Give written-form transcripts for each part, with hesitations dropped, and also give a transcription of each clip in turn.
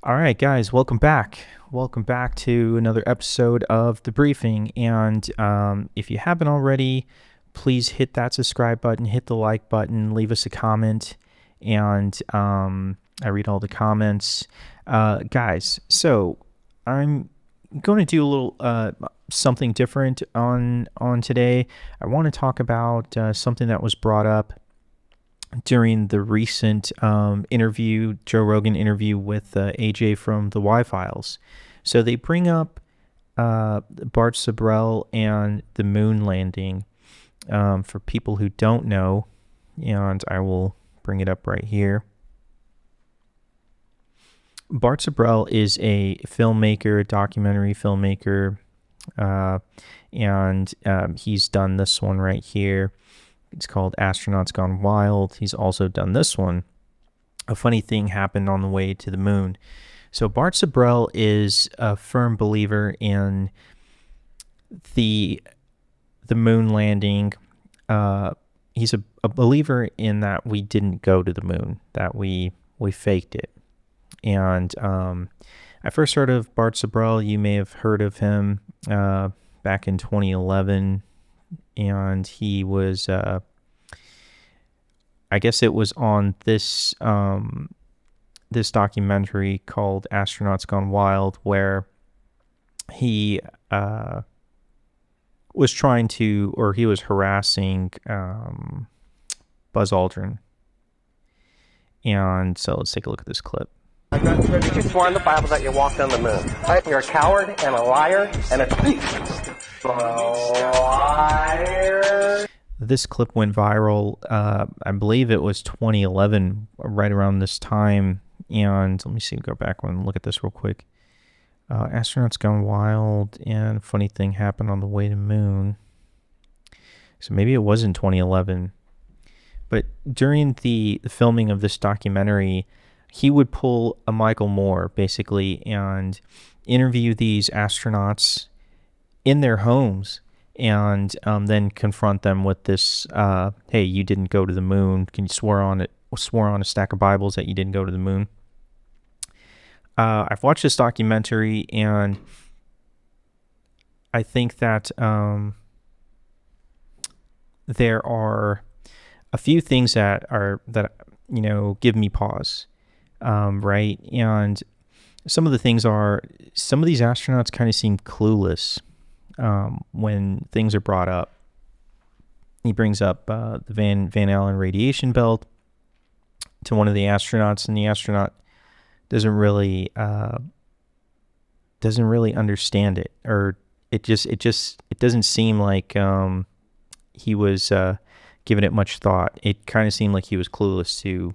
All right, guys, welcome back. Welcome back to another episode of The Briefing. And if you haven't already, please hit that subscribe button, hit the like button, leave us a comment, and I read all the comments. Guys, so I'm going to do a little something different on today. I want to talk about something that was brought up during the recent interview, Joe Rogan interview with AJ from the Y-Files. So they bring up Bart Sibrel and the moon landing. For people who don't know, and I will bring it up right here. Bart Sibrel is a filmmaker, documentary filmmaker, and he's done this one right here. It's called Astronauts Gone Wild. He's also done this one. A funny thing happened on the way to the moon. So Bart Sibrel is a firm believer in the moon landing. He's a believer in that we didn't go to the moon, that we faked it. And I first heard of Bart Sibrel. You may have heard of him back in 2011. And he was, I guess it was on this this documentary called Astronauts Gone Wild, where he was trying to, or he was harassing Buzz Aldrin. And so let's take a look at this clip. You swore in the Bible that you walked on the moon. Right? You're a coward and a liar and a thief. Liar. This clip went viral. I believe it was 2011, right around this time. And let me see, go back and look at this real quick. Astronauts Gone Wild, and funny thing happened on the way to moon. So maybe it was in 2011. But during the filming of this documentary, he would pull a Michael Moore, basically, and interview these astronauts in their homes, and then confront them with this, hey, you didn't go to the moon. Can you swear on a stack of Bibles that you didn't go to the moon? I've watched this documentary, and I think that there are a few things that give me pause, right? And some of the things are, some of these astronauts kind of seem clueless when things are brought up. He brings up the Van Allen radiation belt to one of the astronauts, and the astronaut doesn't really understand it, or it doesn't seem like he was giving it much thought. It kind of seemed like he was clueless to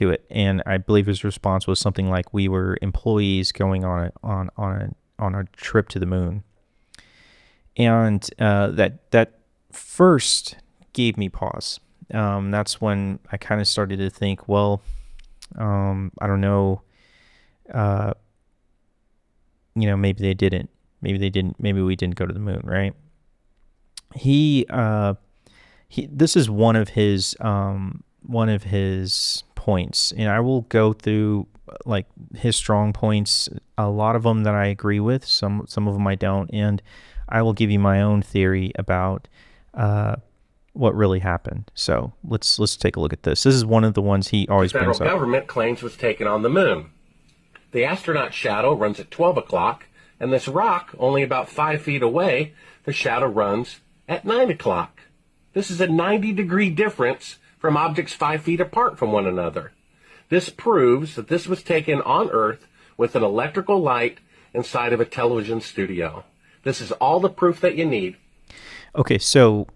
it, and I believe his response was something like, "We were employees going on a trip to the moon," and that first gave me pause. That's when I kind of started to think, well, I don't know. Maybe they didn't. Maybe we didn't go to the moon, right? This is one of his points, and I will go through like his strong points. A lot of them that I agree with, some of them I don't, and I will give you my own theory about what really happened. So let's take a look at this. This is one of the ones he always brings up. The federal government claims was taken on the moon. The astronaut shadow runs at 12 o'clock, and this rock, only about 5 feet away, the shadow runs at 9 o'clock. This is a 90-degree difference from objects 5 feet apart from one another. This proves that this was taken on Earth with an electrical light inside of a television studio. This is all the proof that you need. Okay, so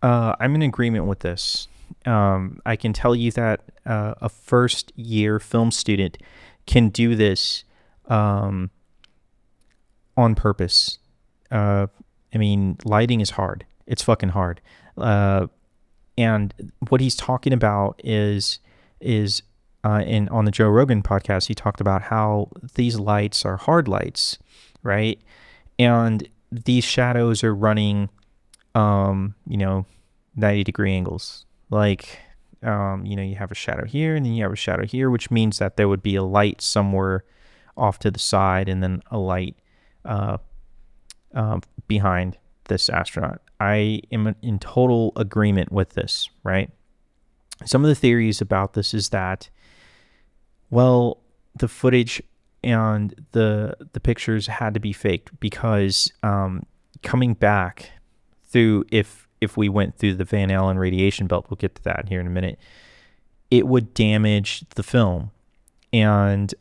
I'm in agreement with this. I can tell you that a first-year film student can do this on purpose. I mean, lighting is hard. It's fucking hard. And what he's talking about is on the Joe Rogan podcast, he talked about how these lights are hard lights, right? And these shadows are running, 90-degree angles. Like, you have a shadow here, and then you have a shadow here, which means that there would be a light somewhere off to the side and then a light behind this astronaut. I am in total agreement with this, right? Some of the theories about this is that, well, the footage and the pictures had to be faked because coming back through, if we went through the Van Allen radiation belt, we'll get to that here in a minute, it would damage the film. And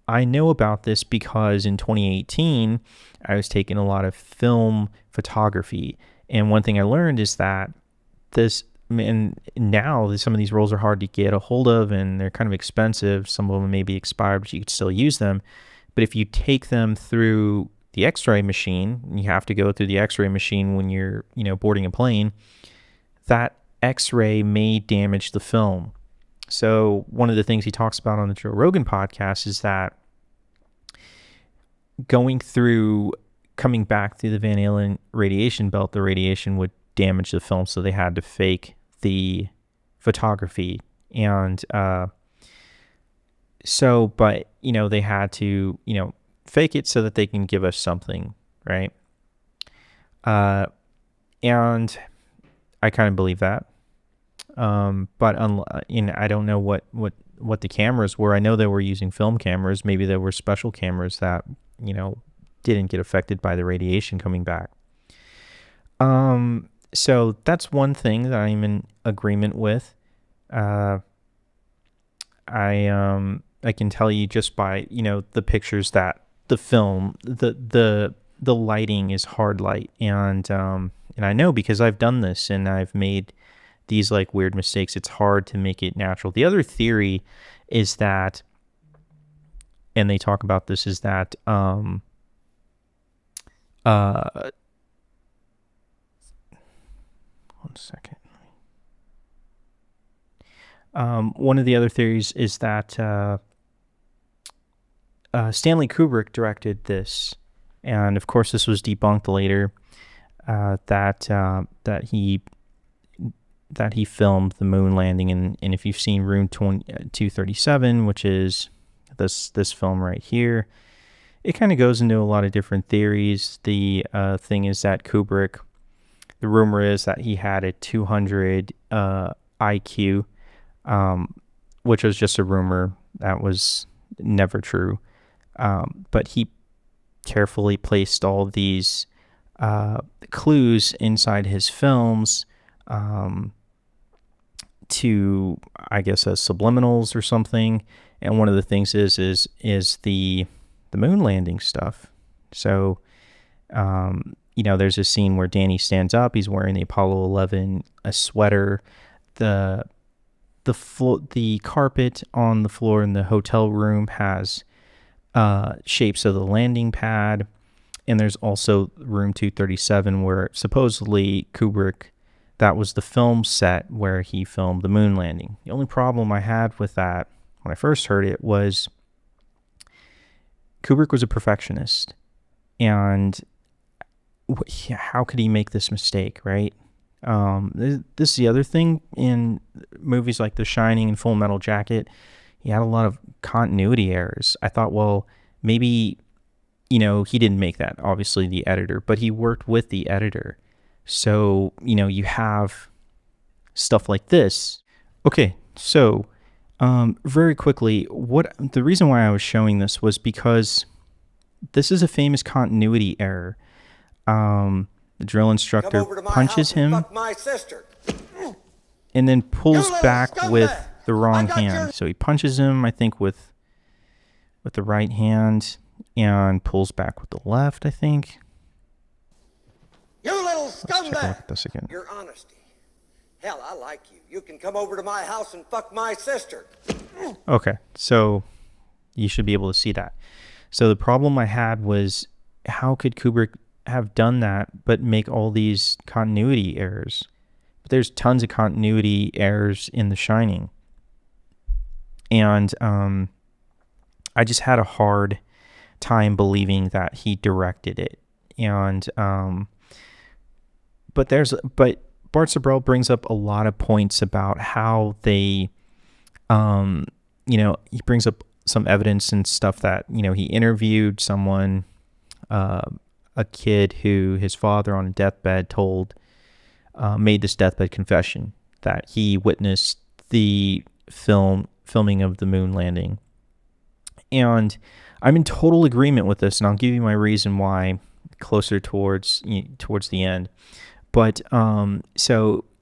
I know about this because in 2018, I was taking a lot of film photography. And one thing I learned is that and now some of these rolls are hard to get a hold of and they're kind of expensive. Some of them may be expired, but you could still use them. But if you take them through the X-ray machine, you have to go through the X-ray machine when you're, boarding a plane, that X-ray may damage the film. So one of the things he talks about on the Joe Rogan podcast is that coming back through the Van Allen radiation belt, the radiation would damage the film, so they had to fake the photography. And but they had to, fake it so that they can give us something, right? And I kind of believe that. But I don't know what the cameras were. I know they were using film cameras. Maybe there were special cameras that, didn't get affected by the radiation coming back. So that's one thing that I'm in agreement with. I can tell you just by, the pictures that the film, the lighting is hard light. And I know because I've done this and I've made these like weird mistakes. It's hard to make it natural. The other theory is that, and they talk about this, is that, one second. One of the other theories is that Stanley Kubrick directed this, and of course this was debunked later. That he filmed the moon landing, and if you've seen Room 237, which is this film right here, it kind of goes into a lot of different theories. The thing is that Kubrick, the rumor is that he had a 200 IQ, which was just a rumor. That was never true. But he carefully placed all these clues inside his films to, I guess, as subliminals or something. And one of the things is the moon landing stuff. So, there's a scene where Danny stands up. He's wearing the Apollo 11 a sweater. The carpet on the floor in the hotel room has shapes of the landing pad. And there's also Room 237 where supposedly Kubrick, that was the film set where he filmed the moon landing. The only problem I had with that when I first heard it was Kubrick was a perfectionist. And how could he make this mistake, right? This is the other thing in movies like The Shining and Full Metal Jacket. He had a lot of continuity errors. I thought, well, maybe, he didn't make that, obviously, the editor, but he worked with the editor. So, you have stuff like this. Okay, so very quickly, the reason why I was showing this was because this is a famous continuity error. The drill instructor punches him and then pulls back with the wrong hand. So he punches him, I think, with the right hand and pulls back with the left, I think. You little scumbag! Let's take a look at this again. Your honesty. Hell, I like you. You can come over to my house and fuck my sister. Okay, so you should be able to see that. So the problem I had was, how could Kubrick have done that but make all these continuity errors? But there's tons of continuity errors in The Shining. And I just had a hard time believing that he directed it. And but Bart Sibrel brings up a lot of points about how they he brings up some evidence and stuff that, he interviewed someone, a kid who his father on a deathbed made this deathbed confession that he witnessed the filming of the moon landing. And I'm in total agreement with this, and I'll give you my reason why closer towards the end. But and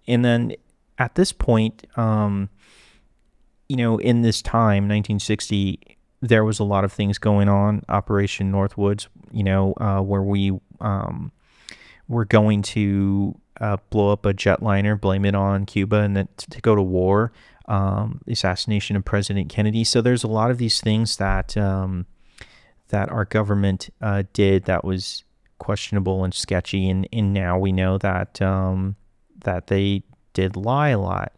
then at this point, in this time, 1960, there was a lot of things going on. Operation Northwoods, where we were going to blow up a jetliner, blame it on Cuba, and then to go to war. The assassination of President Kennedy. So there's a lot of these things that our government did that was questionable and sketchy, and now we know that that they did lie a lot.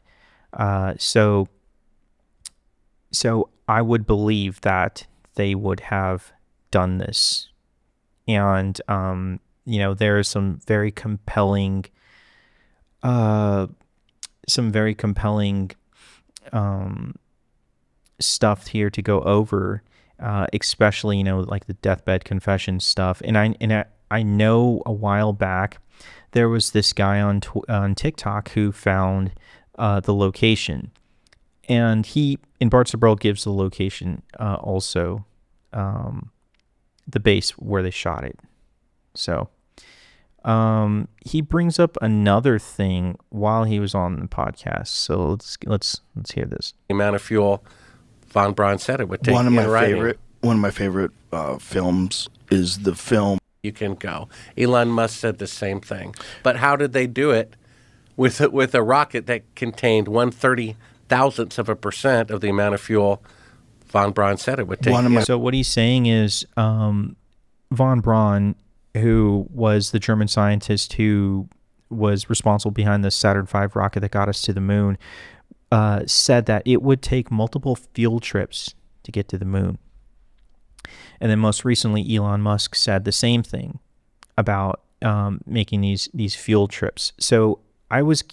So I would believe that they would have done this, and there is some very compelling stuff here to go over, especially like the deathbed confession stuff. And I know a while back there was this guy on TikTok who found the location, and Bart Sibrel gives the location also, the base where they shot it. So he brings up another thing while he was on the podcast. So let's hear this. The amount of fuel von Braun said it would take. One of my favorite films is the film You Can Go. Elon Musk said the same thing. But how did they do it with a rocket that contained 1/30,000th% of the amount of fuel von Braun said it would take? So what he's saying is von Braun, who was the German scientist who was responsible behind the Saturn V rocket that got us to the moon, said that it would take multiple field trips to get to the moon. And then most recently, Elon Musk said the same thing about making these field trips. So I was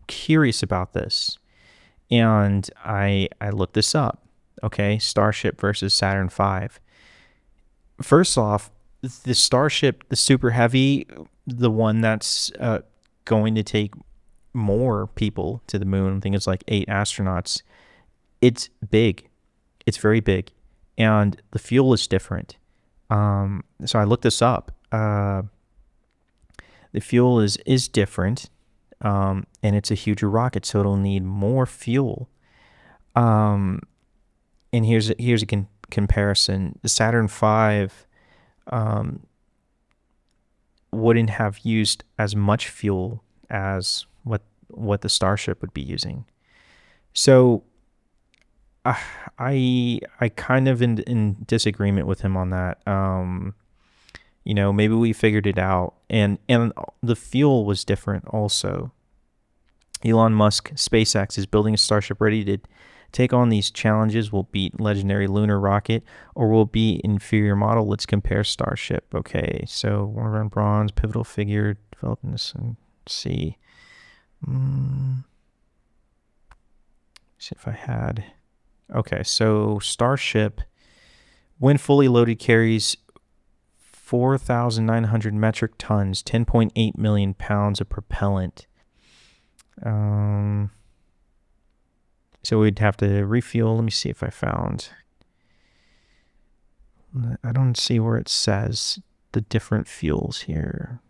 curious about this, and I looked this up. Okay, Starship versus Saturn V. First off, the Starship, the Super Heavy, the one that's going to take more people to the moon, I think it's like 8 astronauts. It's big. It's very big. And the fuel is different. So I looked this up. The fuel is different, and it's a huger rocket, so it'll need more fuel. And here's a comparison. The Saturn V wouldn't have used as much fuel as what the Starship would be using. So I kind of in disagreement with him on that. Maybe we figured it out, and the fuel was different also. Elon Musk, SpaceX, is building a Starship ready to take on these challenges. Will beat legendary lunar rocket, or will be inferior model. Let's compare Starship. Okay, so Warren Braun's pivotal figure developing this. And see if I had. Okay, so Starship, when fully loaded, carries 4,900 metric tons, 10.8 million pounds of propellant. So we'd have to refuel. Let me see if I found. I don't see where it says the different fuels here.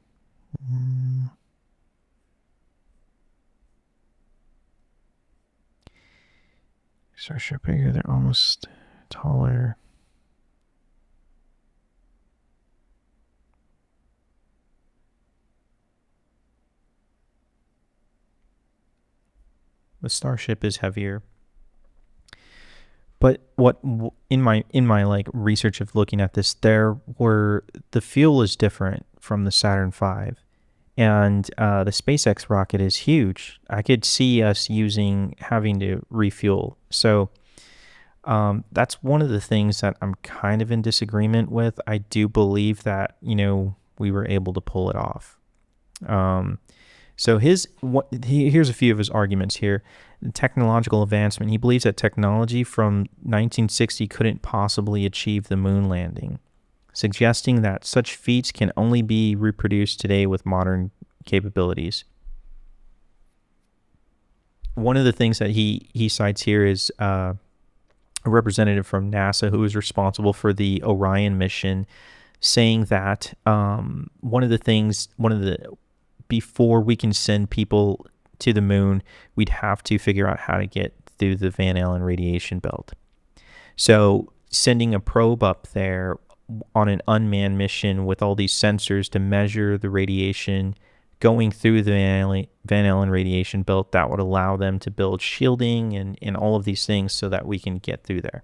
Starship bigger, they're almost taller. The Starship is heavier. But what in my like research of looking at this, the fuel is different from the Saturn V, and the SpaceX rocket is huge. I could see us having to refuel. So that's one of the things that I'm kind of in disagreement with. I do believe that we were able to pull it off. So here's a few of his arguments here. Technological advancement. He believes that technology from 1960 couldn't possibly achieve the moon landing, suggesting that such feats can only be reproduced today with modern capabilities. One of the things that he cites here is a representative from NASA who was responsible for the Orion mission, saying that before we can send people to the moon, we'd have to figure out how to get through the Van Allen radiation belt. So sending a probe up there on an unmanned mission with all these sensors to measure the radiation going through the Van Allen radiation belt, that would allow them to build shielding and all of these things so that we can get through there.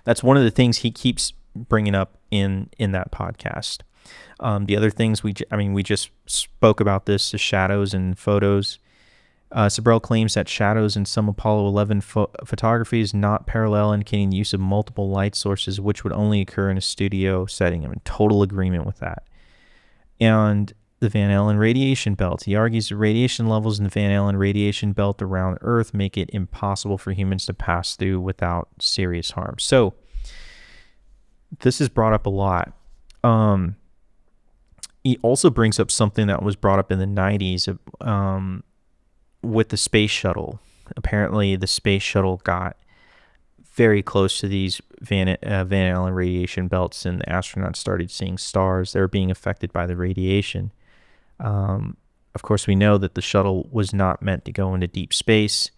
That's one of the things he keeps bringing up in that podcast. The other things we just spoke about this, the shadows and photos. Sibrel claims that shadows in some Apollo 11 photography is not parallel, indicating the use of multiple light sources, which would only occur in a studio setting. I'm in total agreement with that. And the Van Allen radiation belt. He argues the radiation levels in the Van Allen radiation belt around Earth make it impossible for humans to pass through without serious harm. So this is brought up a lot. He also brings up something that was brought up in the 90s with the space shuttle. Apparently, the space shuttle got very close to these Van Allen radiation belts, and the astronauts started seeing stars. They were being affected by the radiation. Of course, we know that the shuttle was not meant to go into deep space,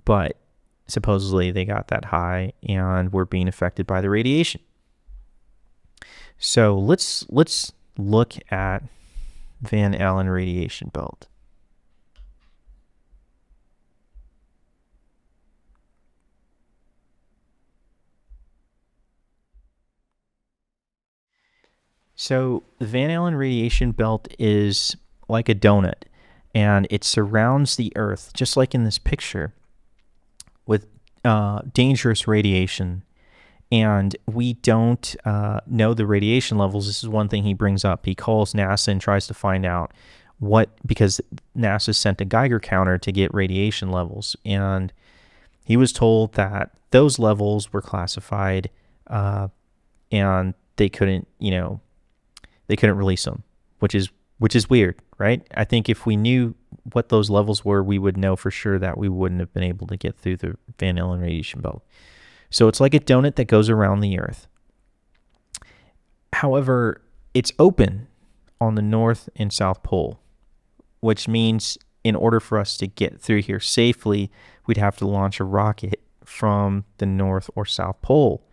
but supposedly they got that high and were being affected by the radiation. So let's look at Van Allen radiation belt. So the Van Allen radiation belt is like a donut, and it surrounds the Earth, just like in this picture, with dangerous radiation. And we don't know the radiation levels. This is one thing he brings up. He calls NASA and tries to find out because NASA sent a Geiger counter to get radiation levels. And he was told that those levels were classified and they couldn't release them, which is weird, right? I think if we knew what those levels were, we would know for sure that we wouldn't have been able to get through the Van Allen radiation belt. So it's like a donut that goes around the Earth. However, it's open on the North and South Pole, which means in order for us to get through here safely, we'd have to launch a rocket from the North or South Pole,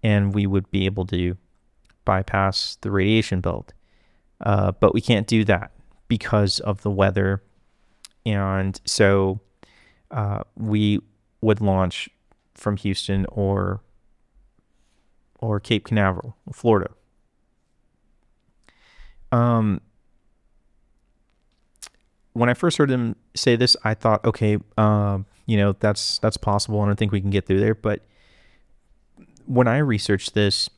and we would be able to bypass the radiation belt. But we can't do that because of the weather. And so we would launch from Houston or Cape Canaveral, Florida. When I first heard him say this, I thought, okay, that's possible. I don't think we can get through there. But when I researched this,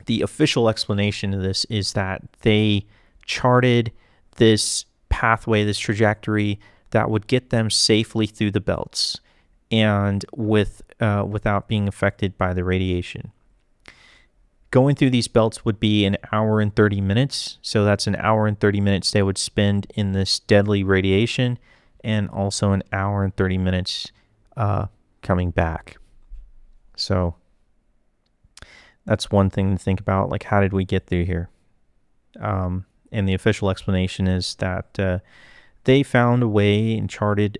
the official explanation of this is that they charted this pathway, this trajectory that would get them safely through the belts and without being affected by the radiation. Going through these belts would be an hour and 30 minutes. So that's an hour and 30 minutes they would spend in this deadly radiation, and also an hour and 30 minutes coming back. So that's one thing to think about. Like, how did we get through here? And the official explanation is that they found a way and charted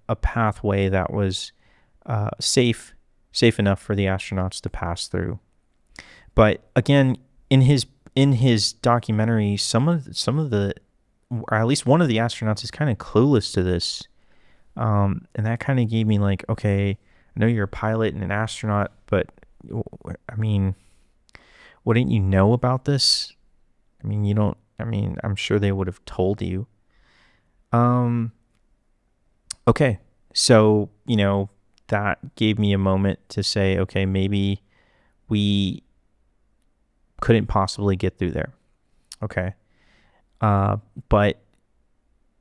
a pathway that was safe enough for the astronauts to pass through. But again, in his documentary, some of the, or at least one of the astronauts is kind of clueless to this, and that kind of gave me like, okay, I know you're a pilot and an astronaut, but I mean, wouldn't you know about this? I mean, you don't. I mean, I'm sure they would have told you. Okay, so that gave me a moment to say, okay, maybe we couldn't possibly get through there. Okay. But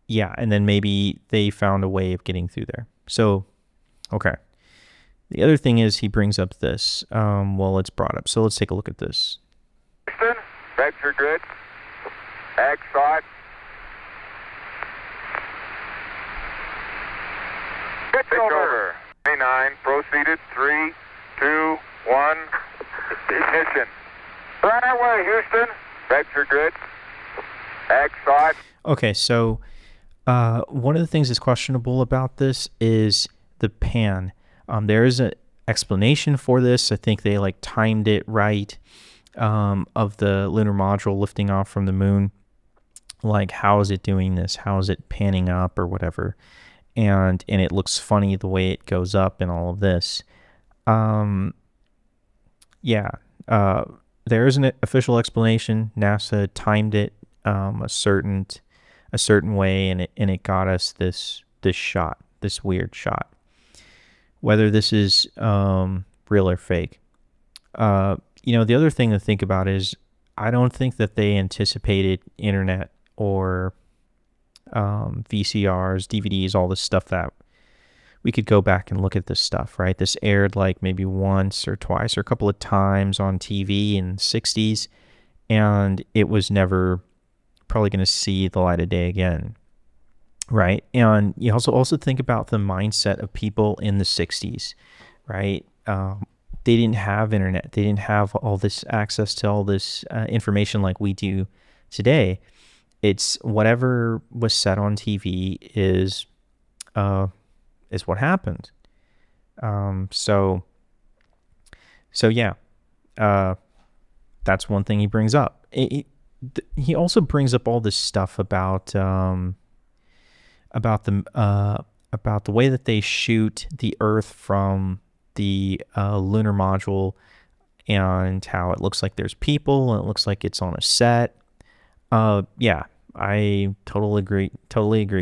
yeah, and then maybe they found a way of getting through there. So, okay. The other thing is he brings up this. Well, it's brought up. So let's take a look at this. Houston, vector grid, X-Sot. Pitch over. 29, proceeded, 3, 2, 1, ignition. Right away, Houston, vector grid, X-Sot. Okay, so one of the things that's questionable about this is the pan. There is an explanation for this. I think they like timed it right, of the lunar module lifting off from the moon. Like, how is it doing this? How is it panning up or whatever? And it looks funny the way it goes up and all of this. There is an official explanation. NASA timed it a certain way, and it got us this shot, this weird shot. Whether this is real or fake. The other thing to think about is I don't think that they anticipated internet or VCRs, DVDs, all this stuff that we could go back and look at this stuff, right? This aired like maybe once or twice or a couple of times on TV in the 60s, and it was never probably going to see the light of day again. Right. And you also think about the mindset of people in the 60s, right? They didn't have internet. They didn't have all this access to all this information like we do today. It's whatever was said on TV is what happened. So yeah, that's one thing he brings up. He also brings up all this stuff about the way that they shoot the Earth from the lunar module, and how it looks like there's people and it looks like it's on a set. Yeah, I totally agree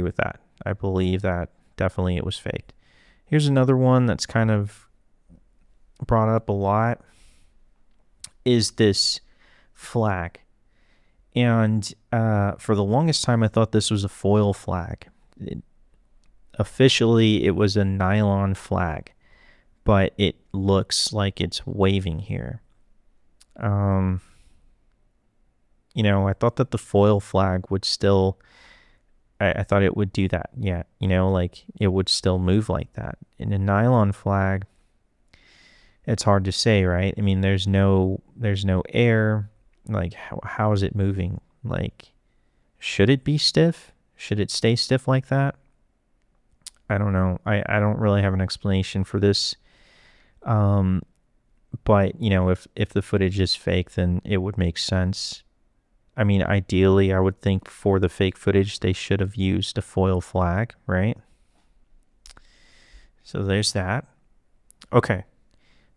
with that. I believe that definitely it was faked. Here's another one that's kind of brought up a lot, is this flag. And for the longest time, I thought this was a foil flag. Officially, it was a nylon flag, but it looks like it's waving here. I thought that the foil flag would still, I thought it would do that. Yeah, like it would still move like that. In a nylon flag, it's hard to say, right? I mean, there's no air. Like, how is it moving? Like, should it be stiff? Should it stay stiff like that? I don't know. I don't really have an explanation for this. But, if the footage is fake, then it would make sense. I mean, ideally, I would think for the fake footage, they should have used a foil flag, right? So there's that. Okay.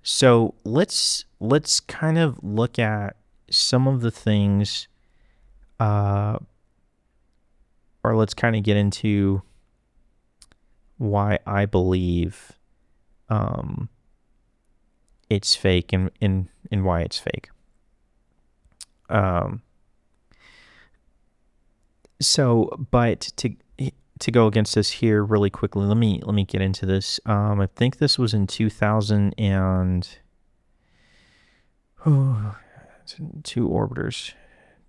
So let's kind of look at some of the things, or let's kind of get into why I believe it's fake and why it's fake. But to go against this here really quickly, let me get into this. I think this was in 2000 and two orbiters,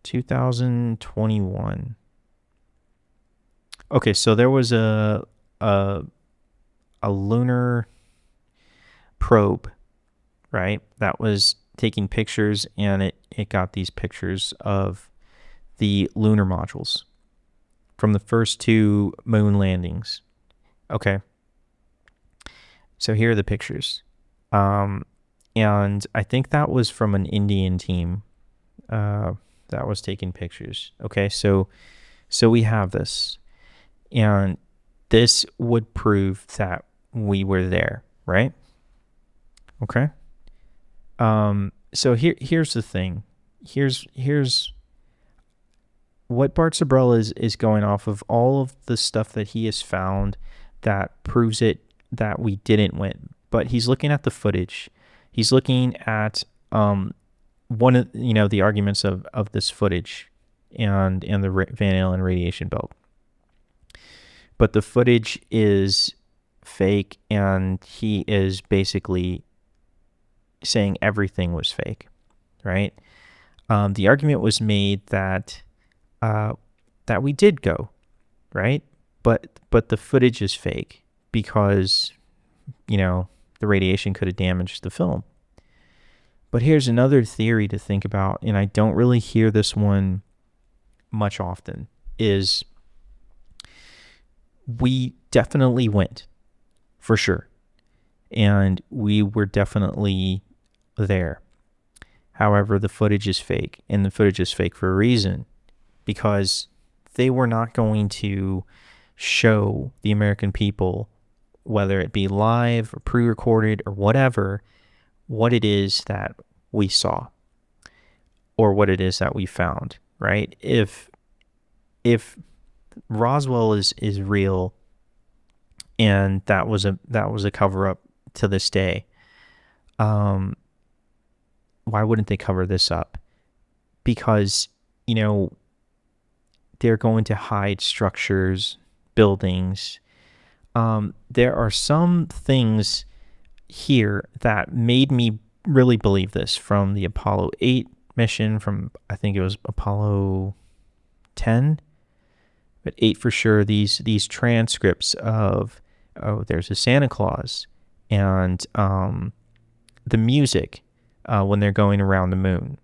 2021. Okay, so there was a lunar probe, right? That was taking pictures, and it got these pictures of the lunar modules from the first two moon landings. Okay. So here are the pictures. And I think that was from an Indian team that was taking pictures. Okay, so we have this. And this would prove that we were there, right? Okay. So here's the thing. Here's what Bart Sibrel is going off of, all of the stuff that he has found that proves it, that we didn't win. But he's looking at the footage. He's looking at one of the arguments of this footage, and the Van Allen radiation belt. But the footage is fake, and he is basically saying everything was fake, right? The argument was made that that we did go, right? But the footage is fake because, the radiation could have damaged the film. But here's another theory to think about, and I don't really hear this one much often, is we definitely went, for sure. And we were definitely there. However, the footage is fake, and the footage is fake for a reason, because they were not going to show the American people, whether it be live or pre-recorded or whatever, what it is that we saw or what it is that we found, right? If Roswell is real and that was a cover-up to this day, why wouldn't they cover this up? Because, they're going to hide structures, buildings. There are some things here that made me really believe this, from the Apollo 8 mission, from I think it was Apollo 10, but 8 for sure. These transcripts of, there's a Santa Claus, and the music when they're going around the moon,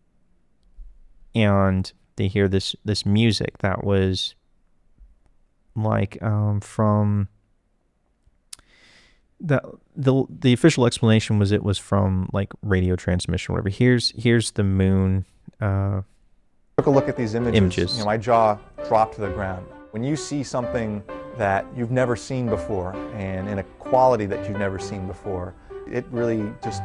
and they hear this music that was like from the official explanation was it was from like radio transmission or whatever. Here's the moon. Took a look at these images. My jaw dropped to the ground. When you see something that you've never seen before and in a quality that you've never seen before, it really just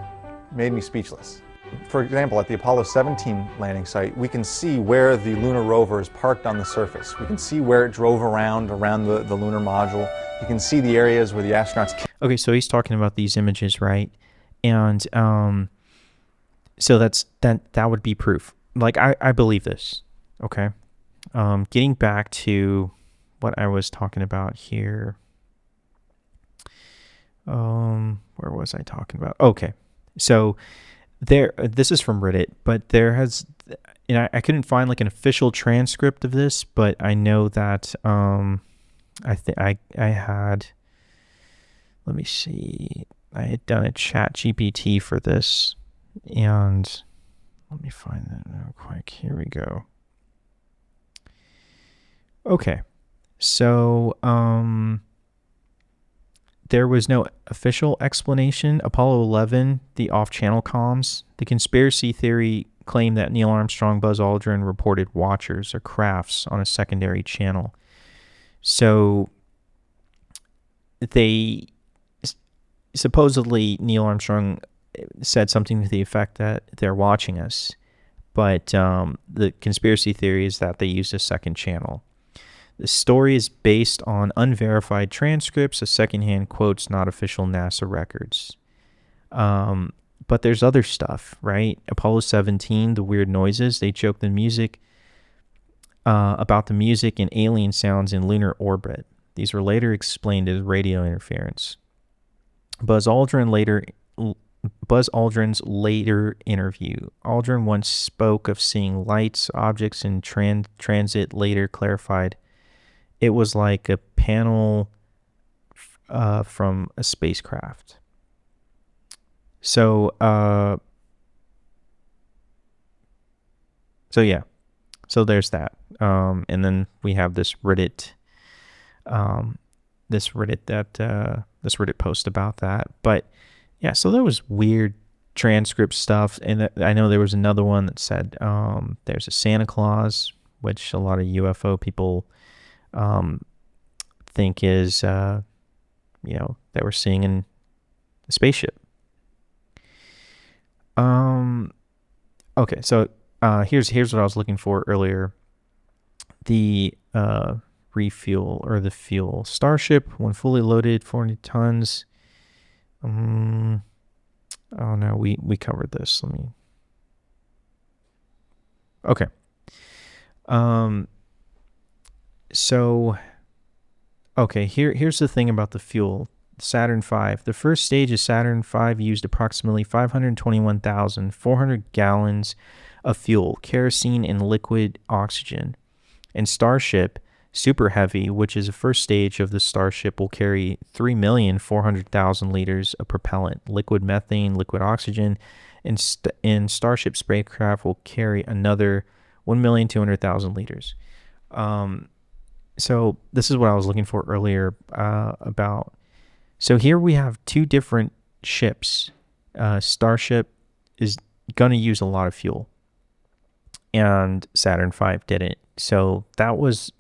made me speechless. For example, at the Apollo 17 landing site, we can see where the lunar rover is parked on the surface. We can see where it drove around the lunar module. You can see the areas where the astronauts... Okay, so he's talking about these images, right? And so that would be proof. Like, I believe this, okay? Getting back to what I was talking about here. Where was I talking about? Okay, so... this is from Reddit, but there has, I couldn't find like an official transcript of this, but I know that I had, let me see, I had done a chat GPT for this, and let me find that real quick. Here we go. Okay, so there was no official explanation. Apollo 11, the off-channel comms. The conspiracy theory claimed that Neil Armstrong, Buzz Aldrin reported watchers or crafts on a secondary channel. So supposedly Neil Armstrong said something to the effect that they're watching us. But the conspiracy theory is that they used a second channel. The story is based on unverified transcripts of secondhand quotes, not official NASA records. But there's other stuff, right? Apollo 17, the weird noises, they joked the music about the music and alien sounds in lunar orbit. These were later explained as radio interference. Buzz Aldrin's later interview. Aldrin once spoke of seeing lights, objects in transit, later clarified it was like a panel from a spacecraft. So yeah. So there's that. And then we have this Reddit post about that. But yeah, so there was weird transcript stuff, and I know there was another one that said there's a Santa Claus, which a lot of UFO people think is, that we're seeing in a spaceship. Okay, so here's what I was looking for earlier. The refuel or the fuel. Starship, when fully loaded, 40 tons. Oh no, we covered this. Okay. So, okay, here's the thing about the fuel. Saturn V. The first stage of Saturn V used approximately 521,400 gallons of fuel, kerosene, and liquid oxygen. And Starship Super Heavy, which is the first stage of the Starship, will carry 3,400,000 liters of propellant, liquid methane, liquid oxygen, and Starship spacecraft will carry another 1,200,000 liters. So this is what I was looking for earlier about. So here we have two different ships. Starship is going to use a lot of fuel, and Saturn V didn't. So that was,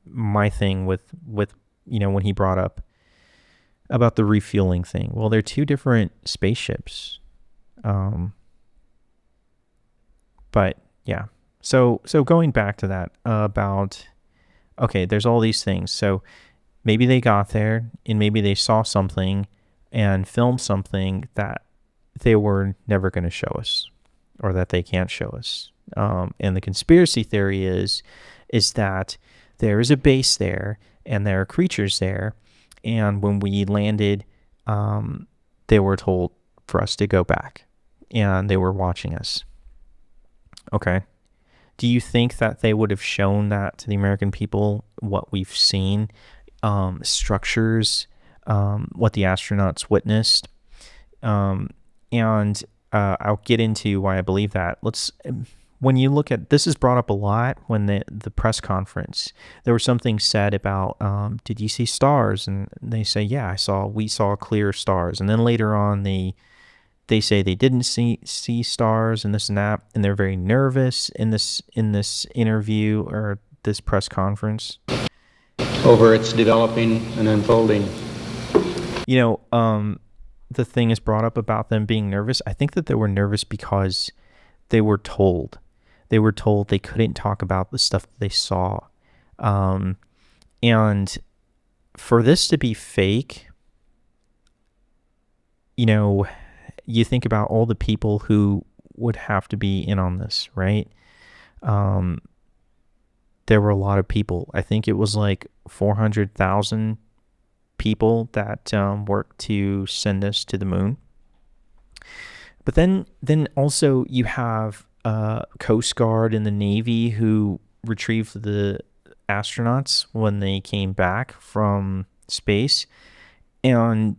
my thing with when he brought up about the refueling thing. Well, they're two different spaceships. But yeah. So going back to that about, okay, there's all these things. So maybe they got there and maybe they saw something and filmed something that they were never going to show us, or that they can't show us. And the conspiracy theory is that there is a base there and there are creatures there. And when we landed, they were told for us to go back and they were watching us. Okay. Do you think that they would have shown that to the American people, what we've seen, structures, what the astronauts witnessed? And I'll get into why I believe that. When you look at, this is brought up a lot when the press conference, there was something said about, did you see stars? And they say, yeah, we saw clear stars. And then later on, they say they didn't see stars and this and that, and they're very nervous in this interview or this press conference over its developing and unfolding. The thing is brought up about them being nervous. I think that they were nervous because they were told they couldn't talk about the stuff that they saw, and for this to be fake, you think about all the people who would have to be in on this, right? There were a lot of people. I think it was like 400,000 people that worked to send us to the moon. But then also you have Coast Guard and the Navy who retrieved the astronauts when they came back from space. And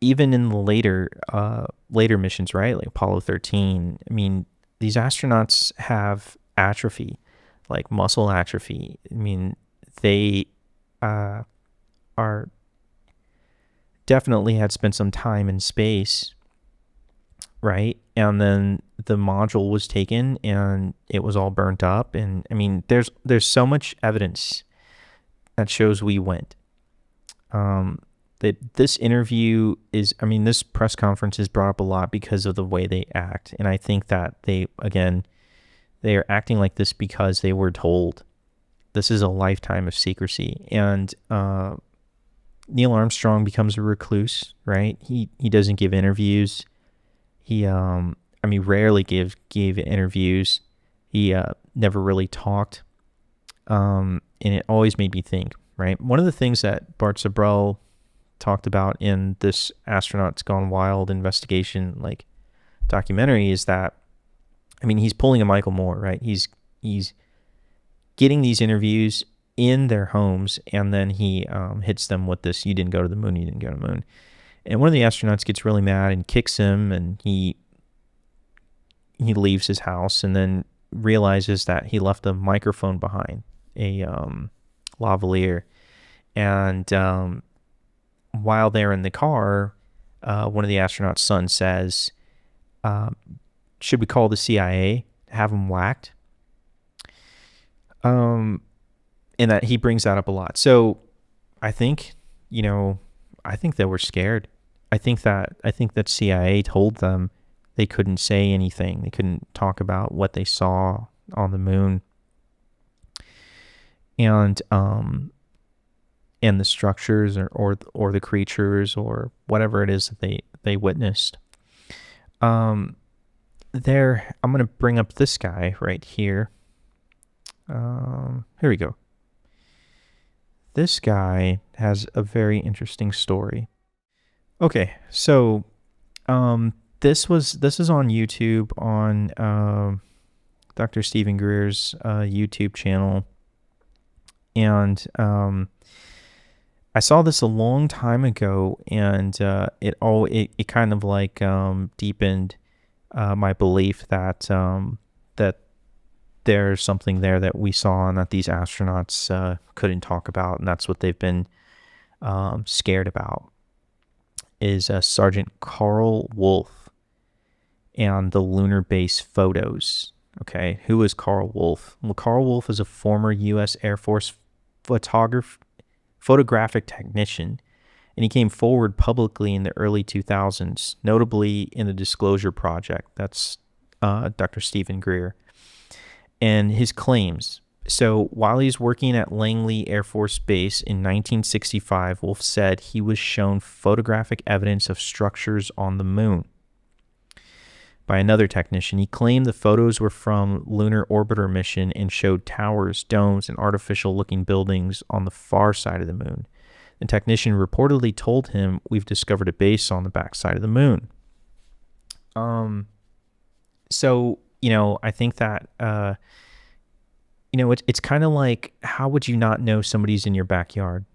even in the later missions, right, like Apollo 13, I mean, these astronauts have atrophy, like muscle atrophy. I mean, they are definitely had spent some time in space, right? And then the module was taken and it was all burnt up. And I mean, there's so much evidence that shows we went. That this interview is, this press conference is brought up a lot because of the way they act. And I think that they are acting like this because they were told. This is a lifetime of secrecy. And Neil Armstrong becomes a recluse, right? He doesn't give interviews. He rarely gave interviews. He never really talked. And it always made me think, right? One of the things that Bart Sibrel talked about in this Astronauts Gone Wild investigation, like documentary, is that, he's pulling a Michael Moore, right? He's getting these interviews in their homes, and then he hits them with this, you didn't go to the moon, you didn't go to the moon. And one of the astronauts gets really mad and kicks him, and he leaves his house and then realizes that he left a microphone behind, a lavalier. And while they're in the car, one of the astronauts' son says, should we call the CIA, have him whacked? And that he brings that up a lot. So I think they were scared. I think that CIA told them they couldn't say anything. They couldn't talk about what they saw on the moon. And the structures or the creatures or whatever it is that they witnessed. I'm going to bring up this guy right here. Here we go. This guy has a very interesting story. Okay, so this is on YouTube on Dr. Stephen Greer's YouTube channel, and I saw this a long time ago, and it kind of like deepened my belief that that there's something there that we saw and that these astronauts couldn't talk about, and that's what they've been scared about, is Sgt Karl Wolfe and the lunar base photos. Okay, who is Karl Wolfe? Well, Karl Wolfe is a former U.S. Air Force photographic technician, and he came forward publicly in the early 2000s, notably in the Disclosure Project. That's Dr. Stephen Greer. And his claims. So while he's working at Langley Air Force Base in 1965, Wolfe said he was shown photographic evidence of structures on the moon by another technician. He claimed the photos were from Lunar Orbiter mission and showed towers, domes, and artificial-looking buildings on the far side of the moon. The technician reportedly told him, "We've discovered a base on the backside of the moon." So, I think that, it's kind of like, how would you not know somebody's in your backyard,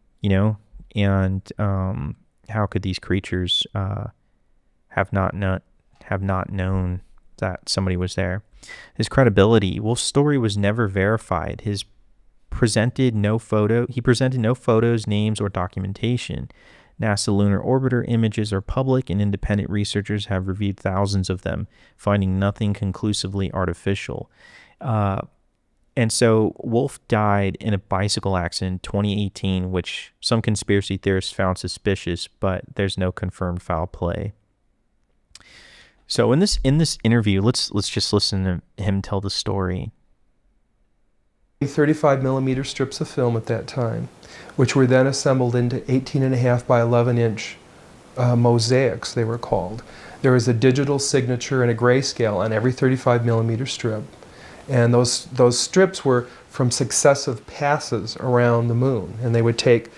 And how could these creatures have not known that somebody was there? His credibility. Wolf's story was never verified. He presented no photos, names, or documentation. NASA lunar orbiter images are public, and independent researchers have reviewed thousands of them, finding nothing conclusively artificial. And so Wolfe died in a bicycle accident in 2018, which some conspiracy theorists found suspicious, but there's no confirmed foul play. So in this interview, let's just listen to him tell the story. 35 millimeter strips of film at that time, which were then assembled into 18.5 by 11 inch mosaics, they were called. There was a digital signature and a grayscale on every 35 millimeter strip. And those strips were from successive passes around the moon, and they would take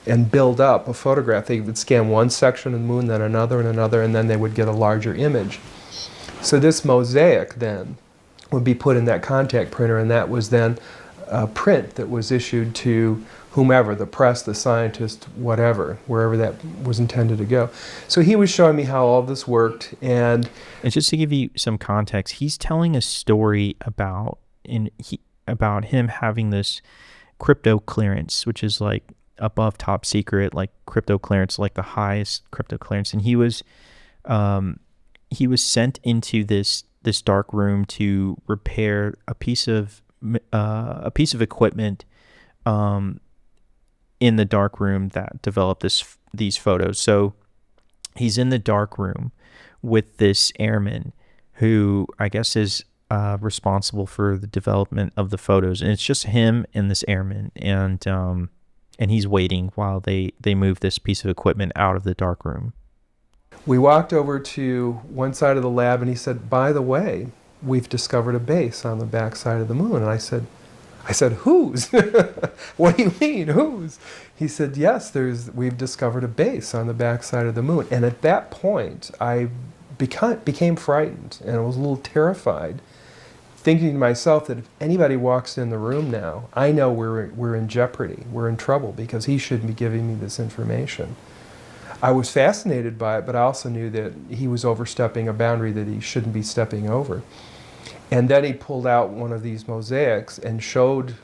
and build up a photograph. They would scan one section of the moon, then another and another, and then they would get a larger image. So this mosaic then would be put in that contact printer, and that was then a print that was issued to whomever, the press, the scientist, whatever, wherever that was intended to go. So he was showing me how all this worked. And just to give you some context, he's telling a story about him having this crypto clearance, which is like above top secret, like crypto clearance, like the highest crypto clearance. And he was sent into this dark room to repair a piece of equipment in the dark room that developed these photos. So he's in the dark room with this airman who I guess is responsible for the development of the photos, and it's just him and this airman, and he's waiting while they move this piece of equipment out of the dark room. We walked over to one side of the lab, and he said, "By the way, we've discovered a base on the back side of the moon." And I said, "Whose?" "What do you mean, whose?" He said, "Yes, we've discovered a base on the back side of the moon." And at that point, I became frightened, and I was a little terrified, thinking to myself that if anybody walks in the room now, I know we're in jeopardy, we're in trouble, because he shouldn't be giving me this information. I was fascinated by it, but I also knew that he was overstepping a boundary that he shouldn't be stepping over. And then he pulled out one of these mosaics and showed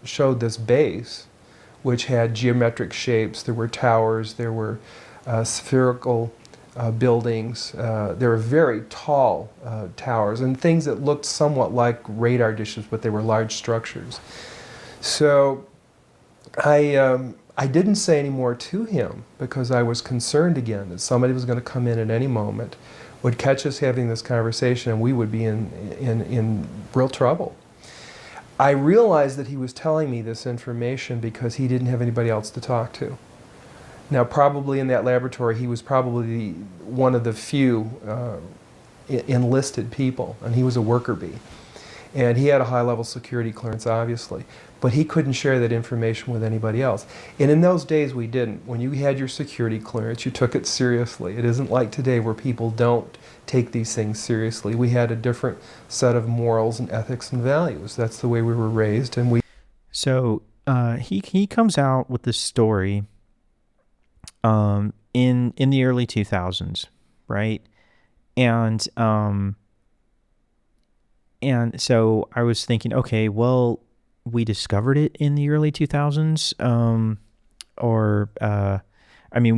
this base, which had geometric shapes. There were towers, there were spherical buildings, there were very tall towers, and things that looked somewhat like radar dishes, but they were large structures. So I didn't say any more to him because I was concerned again that somebody was going to come in at any moment, would catch us having this conversation, and we would be in real trouble. I realized that he was telling me this information because he didn't have anybody else to talk to. Now, probably in that laboratory, he was probably one of the few enlisted people, and he was a worker bee. And he had a high-level security clearance, obviously. But he couldn't share that information with anybody else. And in those days, we didn't. When you had your security clearance, you took it seriously. It isn't like today where people don't take these things seriously. We had a different set of morals and ethics and values. That's the way we were raised. And we. So he comes out with this story in the early 2000s, right? And so I was thinking, okay, well, we discovered it in the early 2000s,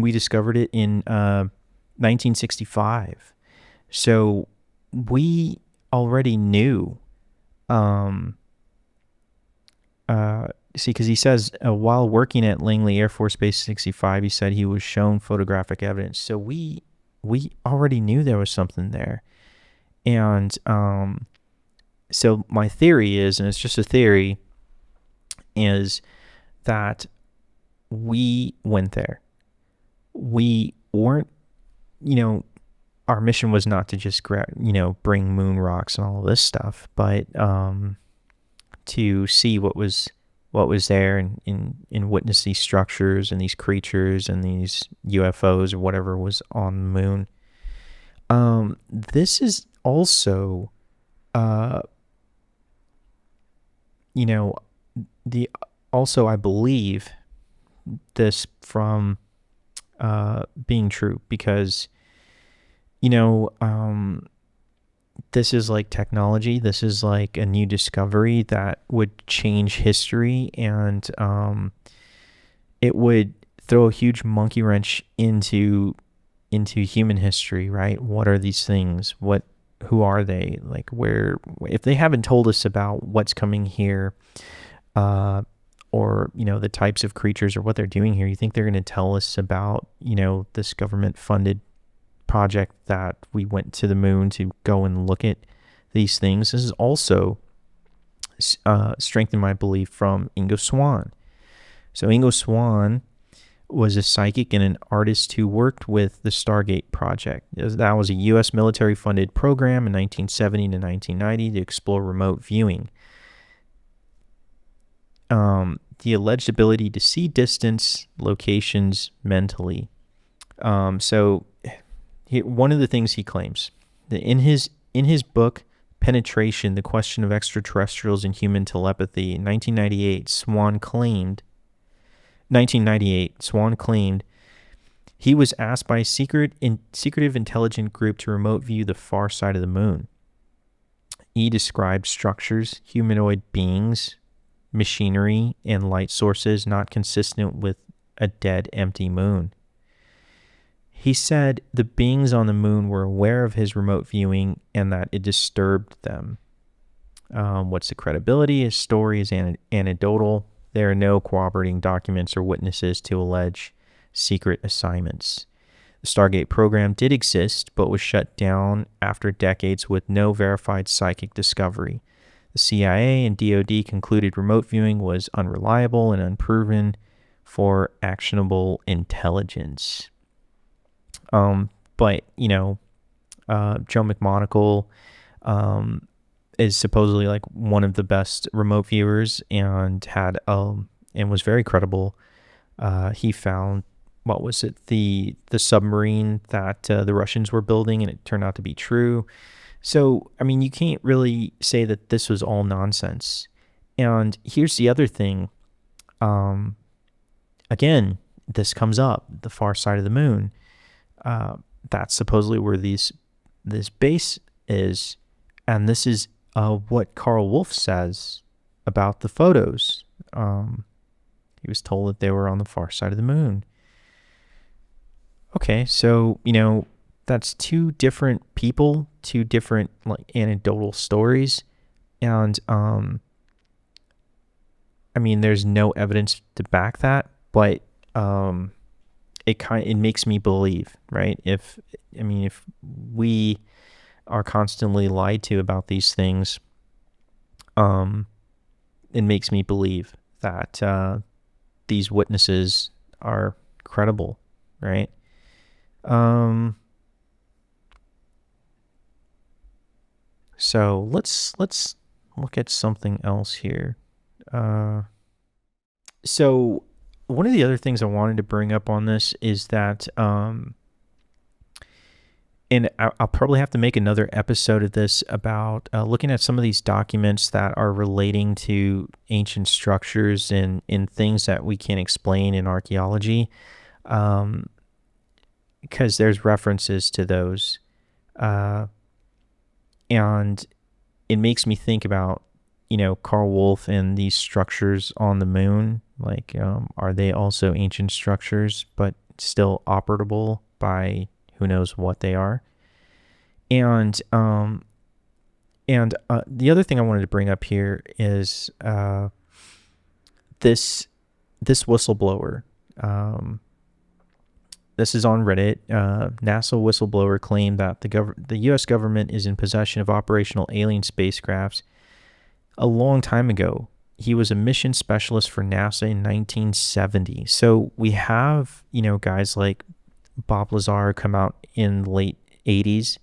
we discovered it in 1965. So we already knew, because he says, while working at Langley Air Force Base 65, he said he was shown photographic evidence. So we already knew there was something there. And so my theory is, and it's just a theory, is that we went there. We weren't, our mission was not to just bring moon rocks and all of this stuff, but to see what was there and witness these structures and these creatures and these UFOs or whatever was on the moon. This is also, I believe this from being true, because this is like technology. This is like a new discovery that would change history, and it would throw a huge monkey wrench into human history, right? What are these things? Who are they? Like, if they haven't told us about what's coming here, or the types of creatures or what they're doing here, you think they're going to tell us about this government funded project that we went to the moon to go and look at these things? This is also strengthened my belief from Ingo Swann. So Ingo Swann was a psychic and an artist who worked with the Stargate project. That was a U.S. military-funded program in 1970 to 1990 to explore remote viewing. The alleged ability to see distance, locations mentally. So one of the things he claims, that in his book, Penetration, The Question of Extraterrestrials and Human Telepathy, in 1998, Swann claimed he was asked by a secretive intelligent group to remote view the far side of the moon. He described structures, humanoid beings, machinery, and light sources not consistent with a dead, empty moon. He said the beings on the moon were aware of his remote viewing and that it disturbed them. What's the credibility? His story is anecdotal. There are no corroborating documents or witnesses to allege secret assignments. The Stargate program did exist, but was shut down after decades with no verified psychic discovery. The CIA and DoD concluded remote viewing was unreliable and unproven for actionable intelligence. But Joe McMonagle is supposedly like one of the best remote viewers and had and was very credible. He found, what was it, the submarine that the Russians were building, and it turned out to be true. So, I mean, you can't really say that this was all nonsense. And here's the other thing. Again, this comes up, the far side of the moon. That's supposedly where this base is. And this is what Karl Wolfe says about the photos. He was told that they were on the far side of the moon. Okay, so, that's two different people, two different like anecdotal stories. And there's no evidence to back that, but it makes me believe, right? If we are constantly lied to about these things, it makes me believe that these witnesses are credible, right? So let's look at something else here. So one of the other things I wanted to bring up on this is that, and I'll probably have to make another episode of this about looking at some of these documents that are relating to ancient structures and things that we can't explain in archaeology, because there's references to those. And it makes me think about, Karl Wolfe and these structures on the moon. Like, are they also ancient structures, but still operable by who knows what they are? And the other thing I wanted to bring up here is this whistleblower. This is on Reddit. NASA whistleblower claimed that the U.S. government is in possession of operational alien spacecrafts. A long time ago, he was a mission specialist for NASA in 1970. So we have, guys like Bob Lazar come out in the late 80s.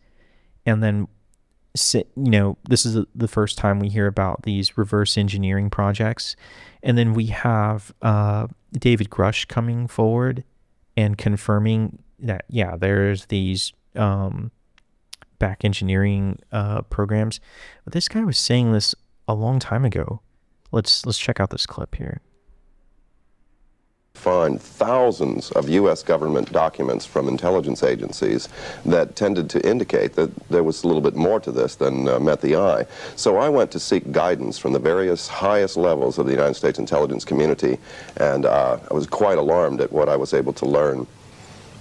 And then, this is the first time we hear about these reverse engineering projects. And then we have David Grush coming forward and confirming that, yeah, there's these back engineering programs. But this guy was saying this a long time ago. Let's check out this clip here. Find thousands of U.S. government documents from intelligence agencies that tended to indicate that there was a little bit more to this than met the eye. So I went to seek guidance from the various highest levels of the United States intelligence community, and I was quite alarmed at what I was able to learn.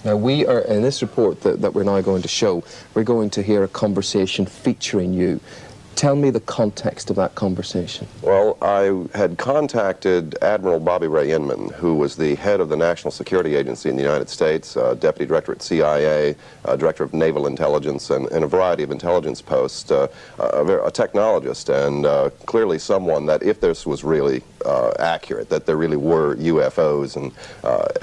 Now we are, in this report that we're now going to show, we're going to hear a conversation featuring you. Tell me the context of that conversation. Well, I had contacted Admiral Bobby Ray Inman, who was the head of the National Security Agency in the United States, Deputy Director at CIA, Director of Naval Intelligence, and a variety of intelligence posts, a technologist, and clearly someone that, if this was really accurate, that there really were UFOs and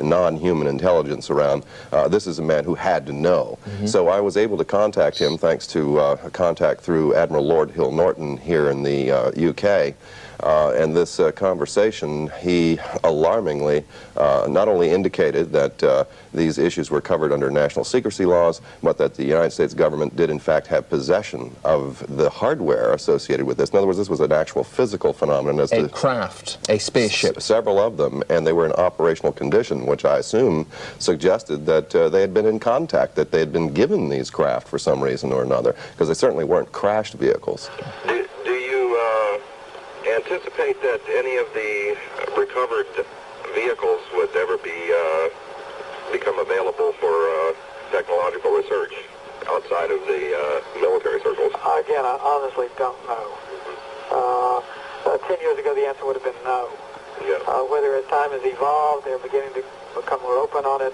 non-human intelligence around, this is a man who had to know. Mm-hmm. So I was able to contact him thanks to a contact through Admiral Lord Hill Norton here in the UK. And this conversation, he alarmingly not only indicated that these issues were covered under national secrecy laws, but that the United States government did in fact have possession of the hardware associated with this. In other words, this was an actual physical phenomenon. As a craft, a spaceship. Several of them, and they were in operational condition, which I assume suggested that they had been in contact, that they had been given these craft for some reason or another, because they certainly weren't crashed vehicles. Do you anticipate that any of the recovered vehicles would ever become available for technological research outside of the military circles? Again, I honestly don't know. 10 years ago, the answer would have been no. Yeah. Whether as time has evolved, they're beginning to become more open on it,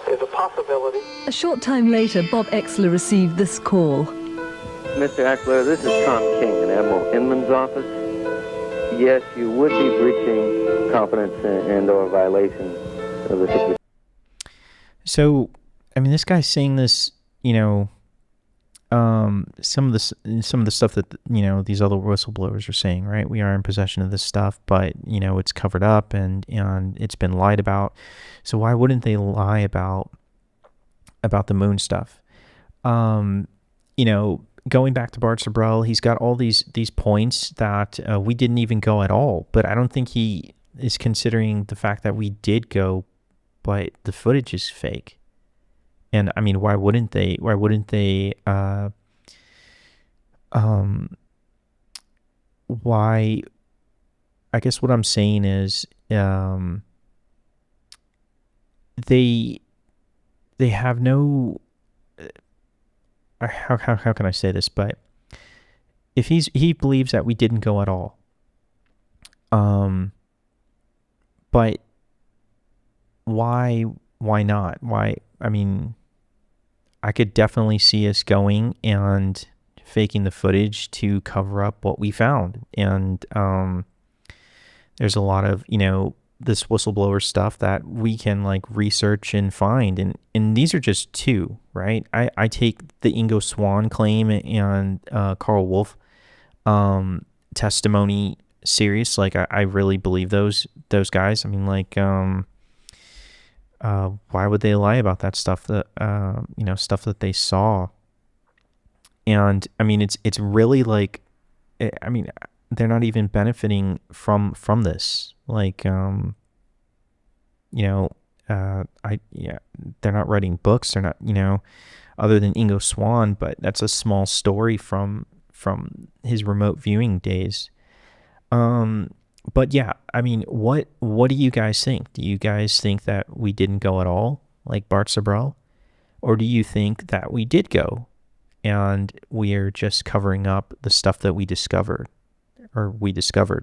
is a possibility. A short time later, Bob Exler received this call. Mr. Exler, this is Tom King in Admiral Inman's office. Yes, you would be breaching confidence and/or violation of the secret. So, I mean, this guy's saying this, some of the stuff that these other whistleblowers are saying, right? We are in possession of this stuff, but it's covered up and it's been lied about. So why wouldn't they lie about the moon stuff? Going back to Bart Sibrel, he's got all these points that we didn't even go at all, but I don't think he is considering the fact that we did go, but the footage is fake. And I mean, why wouldn't they? Why? I guess what I'm saying is, they have no. How can I say this? But if he believes that we didn't go at all, but why not? Why? I mean, I could definitely see us going and faking the footage to cover up what we found. And there's a lot of, this whistleblower stuff that we can research and find. And these are just two, right? I take the Ingo Swann claim and Karl Wolfe testimony serious. Like I really believe those guys. I mean, like why would they lie about that stuff that stuff that they saw? And I mean, it's really like, I mean, they're not even benefiting from this. Like they're not writing books. They're not, other than Ingo Swann, but that's a small story from his remote viewing days. But yeah, I mean, what do you guys think? Do you guys think that we didn't go at all, like Bart Sibrel? Or do you think that we did go and we are just covering up the stuff that we discovered,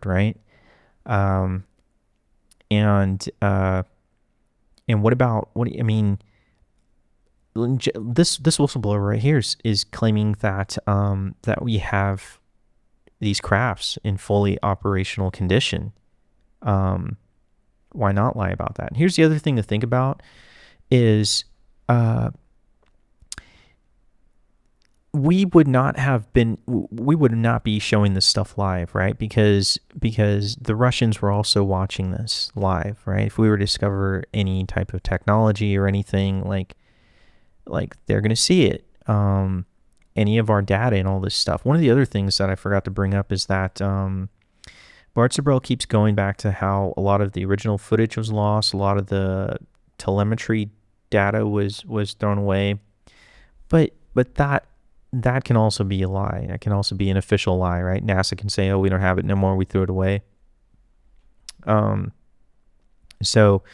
right? And what about, I mean, this whistleblower right here is claiming that that we have these crafts in fully operational condition. Why not lie about that? And here's the other thing to think about is we would not be showing this stuff live, right? Because the Russians were also watching this live, right? If we were to discover any type of technology or anything, like they're going to see it. Any of our data and all this stuff. One of the other things that I forgot to bring up is that Bart Sibrel keeps going back to how a lot of the original footage was lost, a lot of the telemetry data was thrown away, but that can also be a lie. That can also be an official lie, right? NASA can say, "Oh, we don't have it no more. We threw it away." So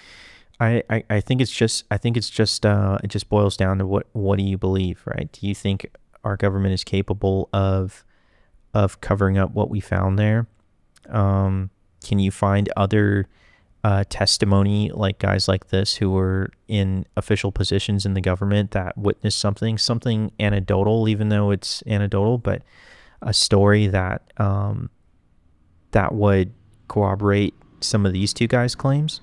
I think it's just it just boils down to what do you believe, right? Do you think our government is capable of covering up what we found there? Can you find other testimony, like guys like this who were in official positions in the government that witnessed something anecdotal, even though it's anecdotal, but a story that that would corroborate some of these two guys' claims?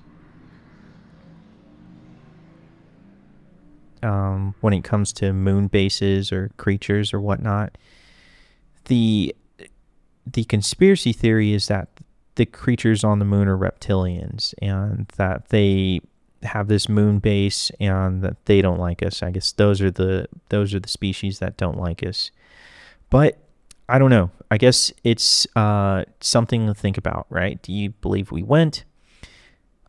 When it comes to moon bases or creatures or whatnot, the conspiracy theory is that the creatures on the moon are reptilians and that they have this moon base and that they don't like us. I guess those are the species that don't like us. But I don't know. I guess it's something to think about, right? Do you believe we went?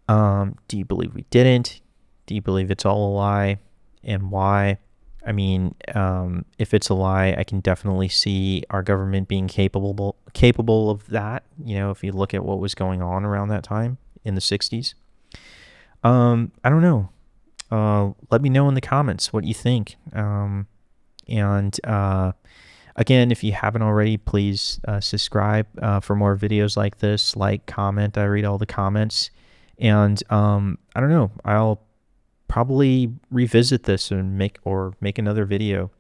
Do you believe we didn't? Do you believe it's all a lie? And why? I mean, if it's a lie, I can definitely see our government being capable of that. If you look at what was going on around that time in the 60s. I don't know. Let me know in the comments what you think. Again, if you haven't already, please subscribe for more videos like this. Like, comment. I read all the comments. And I don't know. I'll probably revisit this and make another video.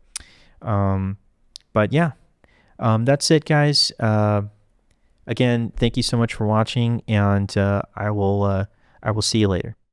But yeah, that's it, guys. Again, thank you so much for watching, and I will see you later.